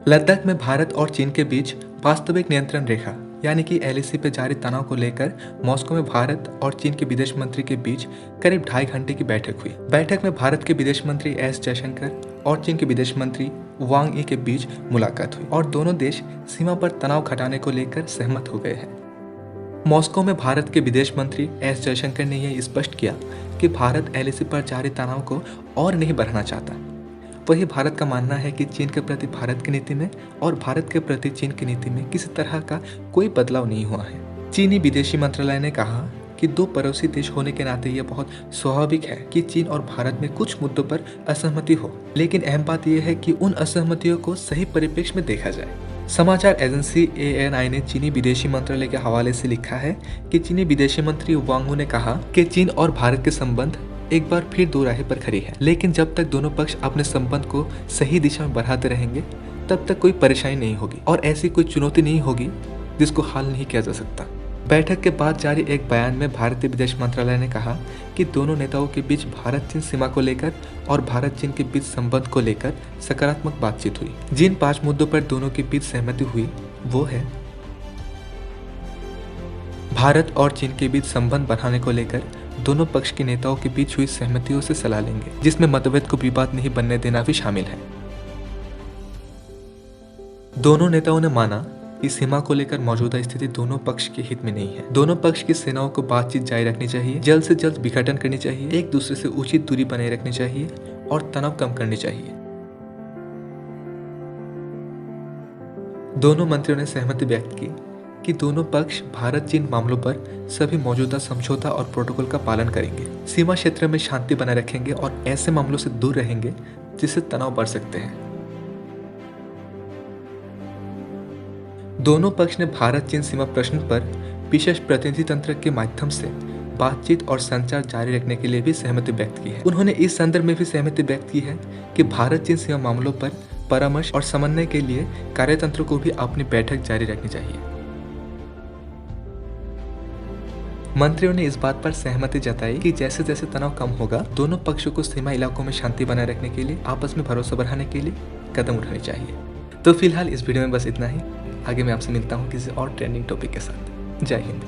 लद्दाख में भारत और चीन के बीच वास्तविक नियंत्रण रेखा यानी कि LAC पर जारी तनाव को लेकर मॉस्को में भारत और चीन के विदेश मंत्री के बीच करीब 2.5 घंटे की बैठक हुई। बैठक में भारत के विदेश मंत्री S जयशंकर और चीन के विदेश मंत्री वांग यी के बीच मुलाकात हुई और दोनों देश सीमा पर तनाव घटाने को लेकर सहमत हो गए हैं। मॉस्को में भारत के विदेश मंत्री S जयशंकर ने यह स्पष्ट किया कि भारत LAC पर जारी तनाव को और नहीं बढ़ाना चाहता। वही भारत का मानना है कि चीन के प्रति भारत की नीति में और भारत के प्रति चीन की नीति में किसी तरह का कोई बदलाव नहीं हुआ है। चीनी विदेशी मंत्रालय ने कहा कि दो पड़ोसी देश होने के नाते यह बहुत स्वाभाविक है कि चीन और भारत में कुछ मुद्दों पर असहमति हो, लेकिन अहम बात यह है कि उन असहमतियों को सही परिप्रेक्ष्य में देखा जाए। समाचार एजेंसी ANI ने चीनी विदेशी मंत्रालय के हवाले से लिखा है कि चीनी विदेशी मंत्री वांग ने कहा कि चीन और भारत के संबंध एक बार फिर दो राह पर खड़ी है, लेकिन जब तक दोनों पक्ष अपने संबंध को सही दिशा में बढ़ाते रहेंगे तब तक कोई परेशानी नहीं होगी और ऐसी कोई चुनौती नहीं होगी जिसको हल नहीं किया जा सकता। बैठक के बाद जारी एक बयान में भारतीय विदेश मंत्रालय ने कहा कि दोनों नेताओं के बीच भारत चीन सीमा को लेकर और भारत चीन के बीच संबंध को लेकर सकारात्मक बातचीत हुई। जिन 5 मुद्दों पर दोनों के बीच सहमति हुई वो है भारत और चीन के बीच संबंध बढ़ाने को लेकर दोनों पक्ष के नेताओं के बीच हुई सहमतियों से सलाह लेंगे, जिसमें मतभेद को विवाद नहीं बनने देना भी शामिल है। दोनों नेताओं ने माना कि सीमा को लेकर मौजूदा स्थिति दोनों पक्ष के हित में नहीं है। दोनों पक्ष की सेनाओं को बातचीत जारी रखनी चाहिए, जल्द से जल्द विघटन करनी चाहिए, एक दूसरे से उचित दूरी बनाए रखनी चाहिए और तनाव कम करनी चाहिए। दोनों मंत्रियों ने सहमति व्यक्त की कि दोनों पक्ष भारत चीन मामलों पर सभी मौजूदा समझौता और प्रोटोकॉल का पालन करेंगे, सीमा क्षेत्र में शांति बनाए रखेंगे और ऐसे मामलों से दूर रहेंगे जिससे तनाव बढ़ सकते हैं। दोनों पक्ष ने भारत चीन सीमा प्रश्न पर विशेष प्रतिनिधि तंत्र के माध्यम से बातचीत और संचार जारी रखने के लिए भी सहमति व्यक्त की है। उन्होंने इस संदर्भ में भी सहमति व्यक्त की है कि भारत चीन सीमा मामलों पर परामर्श और समन्वय के लिए कार्यतंत्र को भी अपनी बैठक जारी रखनी चाहिए। मंत्रियों ने इस बात पर सहमति जताई कि जैसे जैसे तनाव कम होगा, दोनों पक्षों को सीमा इलाकों में शांति बनाए रखने के लिए आपस में भरोसा बढ़ाने के लिए कदम उठाने चाहिए। तो फिलहाल इस वीडियो में बस इतना ही। आगे मैं आपसे मिलता हूँ किसी और ट्रेंडिंग टॉपिक के साथ। जय हिंद।